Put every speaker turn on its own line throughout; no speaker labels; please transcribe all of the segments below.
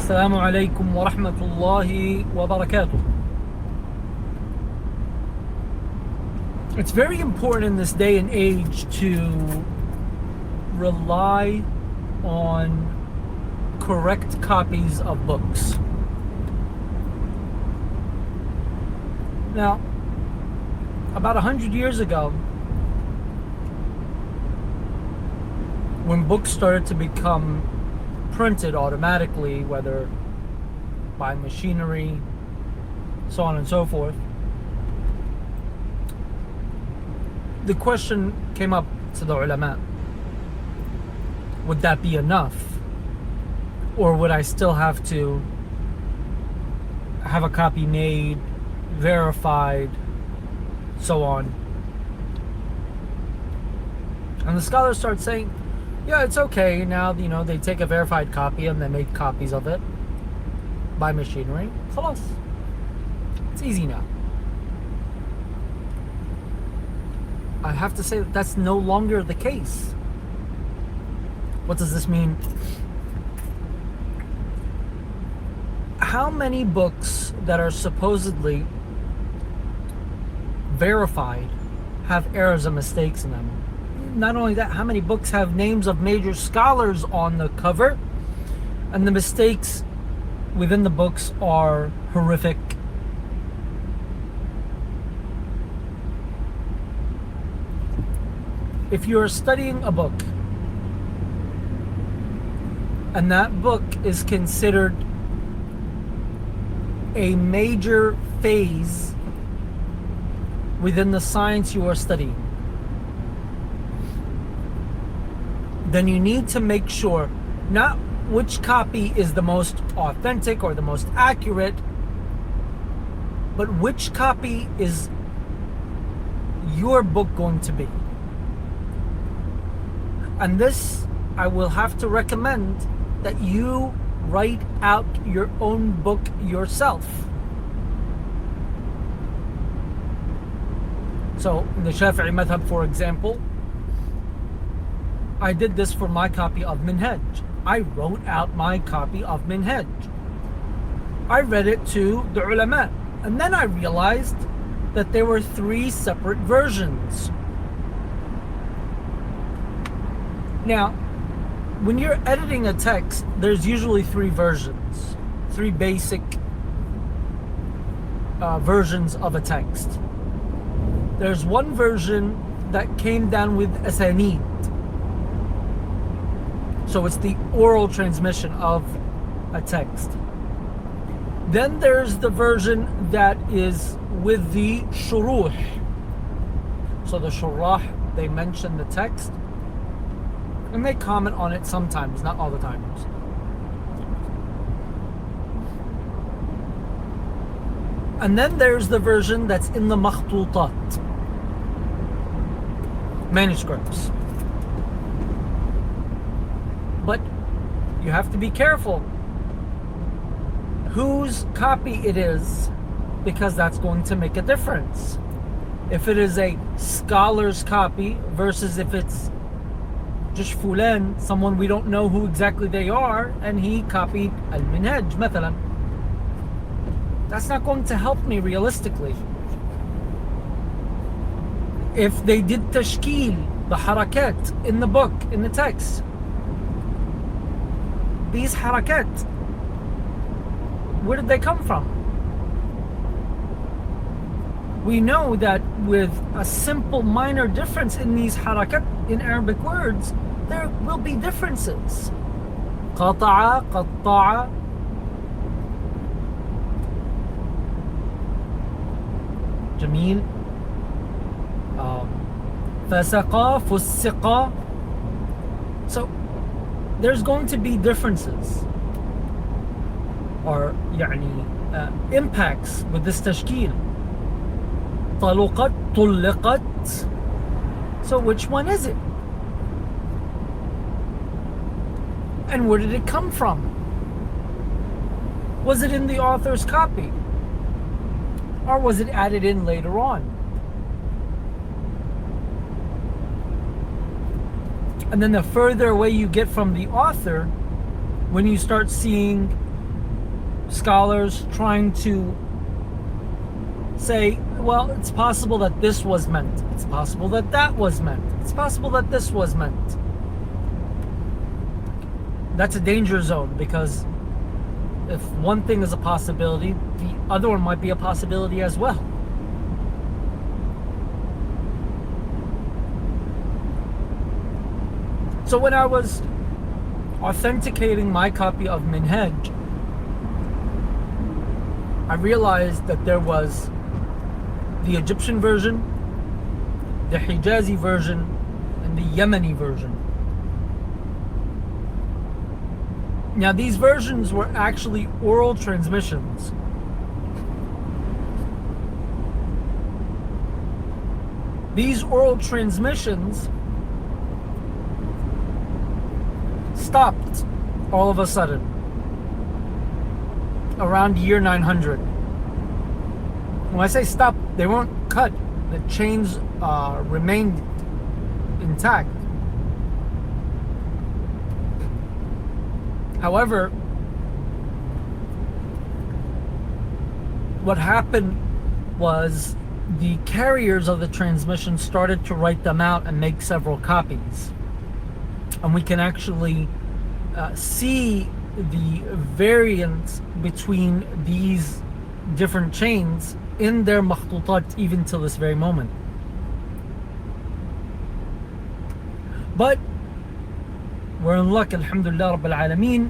Assalamu alaikum wa rahmatullahi wa barakatuh. It's very important in this day and age to rely on correct copies of books. Now, about 100 years ago, when books started to become printed automatically, whether by machinery, so on and so forth, the question came up to the ulama: would that be enough? Or would I still have to have a copy made, verified, so on? And the scholars start saying, yeah, it's okay now, they take a verified copy and they make copies of it by machinery. Khalas. It's easy now. I have to say that that's no longer the case. What does this mean? How many books that are supposedly verified have errors and mistakes in them? Not only that, how many books have names of major scholars on the cover, and the mistakes within the books are horrific? If you're studying a book and that book is considered a major phase within the science you are studying, then you need to make sure not which copy is the most authentic or the most accurate, but which copy is your book going to be. And this, I will have to recommend that you write out your own book yourself. So in the Shafi'i madhab, for example, I did this for my copy of Minhaj. I wrote out my copy of Minhaj. I read it to the ulama, and then I realized that there were 3 separate versions. Now, when you're editing a text, there's usually 3 versions, 3 basic versions of a text. There's one version that came down with asanid. So it's the oral transmission of a text. Then there's the version that is with the shuruh. So the shurah, they mention the text and they comment on it sometimes, not all the times. And then there's the version that's in the makhtutat, manuscripts. But you have to be careful whose copy it is, because that's going to make a difference. If it is a scholar's copy versus if it's just fulan, someone we don't know who exactly they are, and he copied al-Minhaj, مثلا, that's not going to help me realistically. If they did tashkil, the harakat in the book, in the text, these harakat, where did they come from? We know that with a simple minor difference in these harakat in Arabic words, there will be differences. قطع, قطع. جميل. فسق, فسق. So there's going to be differences or impacts with this tashkil. طلقت, طلقت. So which one is it? And where did it come from? Was it in the author's copy? Or was it added in later on? And then the further away you get from the author, when you start seeing scholars trying to say, well, it's possible that this was meant. It's possible that that was meant. It's possible that this was meant. That's a danger zone, because if one thing is a possibility, the other one might be a possibility as well. So when I was authenticating my copy of Minhaj, I realized that there was the Egyptian version, the Hijazi version, and the Yemeni version. Now, these versions were actually oral transmissions. These oral transmissions stopped all of a sudden around year 900. When I say stop, they weren't cut. The chains remained intact. However, what happened was the carriers of the transmission started to write them out and make several copies. And we can actually see the variance between these different chains in their makhtutat even till this very moment. But we're in luck, alhamdulillah rabbil alameen.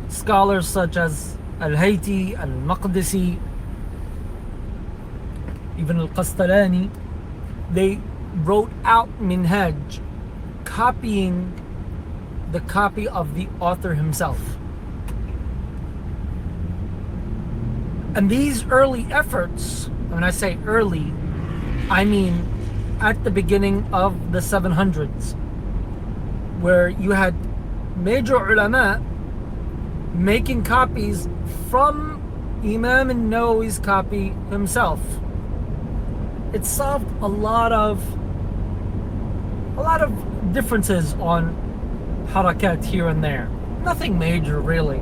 Scholars such as Al-Hayti, Al-Maqdisi, even Al-Qastalani, they wrote out Minhaj, copying the copy of the author himself. And these early efforts, when I say early, I mean at the beginning of the 700s, where you had major ulama making copies from Imam al-Nawawi's copy himself. It solved a lot of differences on harakat here and there. Nothing major, really.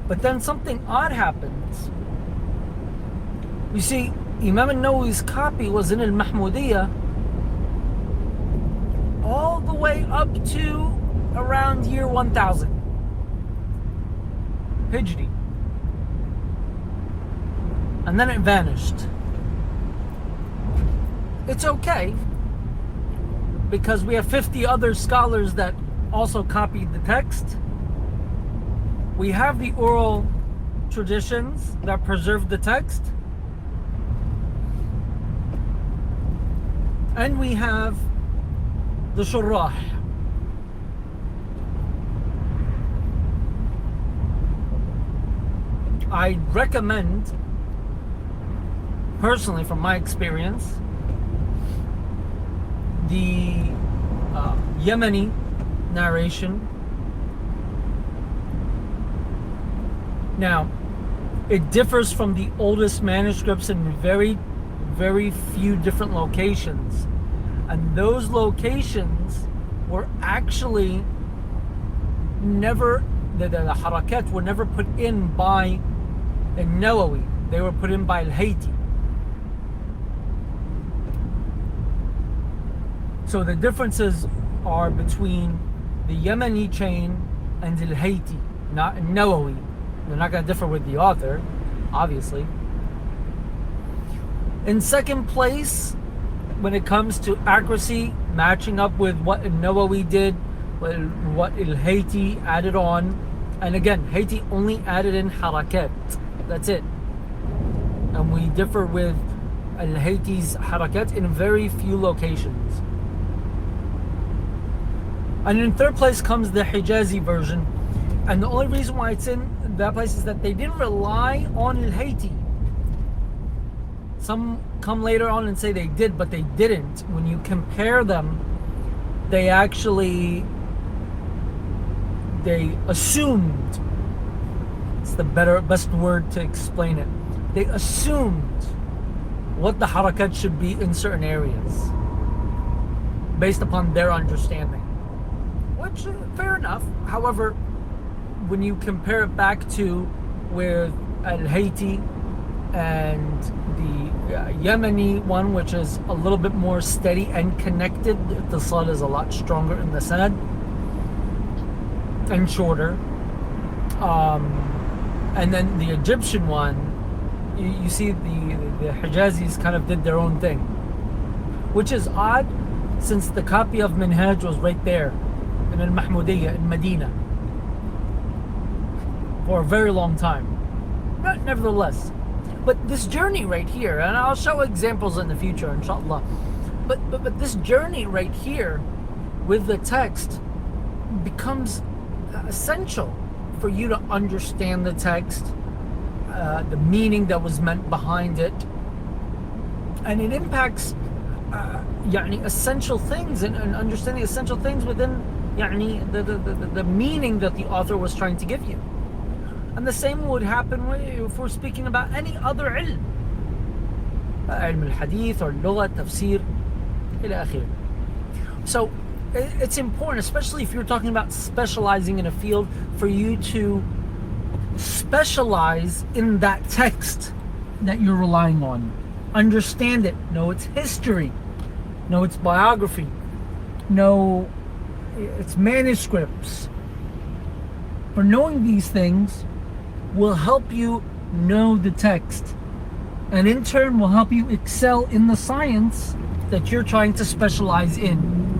But then something odd happens. You see, Imam al-Nawawi's copy was in al-Mahmudiyya all the way up to around year 1000 Hijri. And then it vanished. It's okay, because we have 50 other scholars that also copied the text. We have the oral traditions that preserve the text. And we have the shurrah. I recommend, personally from my experience, the Yemeni narration. Now, it differs from the oldest manuscripts in very, very few different locations. And those locations were actually never, the harakat were never put in by al-Nawawi. They were put in by al-Hayti. So the differences are between the Yemeni chain and al-Hayti, not al-Nawawi. They're not going to differ with the author, obviously. In second place, when it comes to accuracy, matching up with what al-Nawawi did, what al-Hayti added on, and again, Hayti only added in harakat. That's it. And we differ with al-Hayti's harakat in very few locations. And in third place comes the Hijazi version. And the only reason why it's in that place is that they didn't rely on al-Hayti. Some come later on and say they did, but they didn't. When you compare them, they assumed, it's the best word to explain it. They assumed what the harakat should be in certain areas. based upon their understanding. Which, fair enough. However, when you compare it back to with Al-Haiti and the Yemeni one, which is a little bit more steady and connected, the Ittisal is a lot stronger in the sanad and shorter. And then the Egyptian one, you see the Hijazis kind of did their own thing, which is odd since the copy of Minhaj was right there in Al-Mahmudiyya in Medina for a very long time. But nevertheless, but this journey right here, and I'll show examples in the future, inshallah. But this journey right here with the text becomes essential for you to understand the text, the meaning that was meant behind it, and it impacts essential things and understanding essential things within the meaning that the author was trying to give you. And the same would happen if we're speaking about any other ilm, ilm al-hadith or lugha, tafsir, ila akhir. So it's important, especially if you're talking about specializing in a field, for you to specialize in that text that you're relying on. Understand it, know its history, know its biography, know its manuscripts. For knowing these things will help you know the text, and in turn will help you excel in the science that you're trying to specialize in.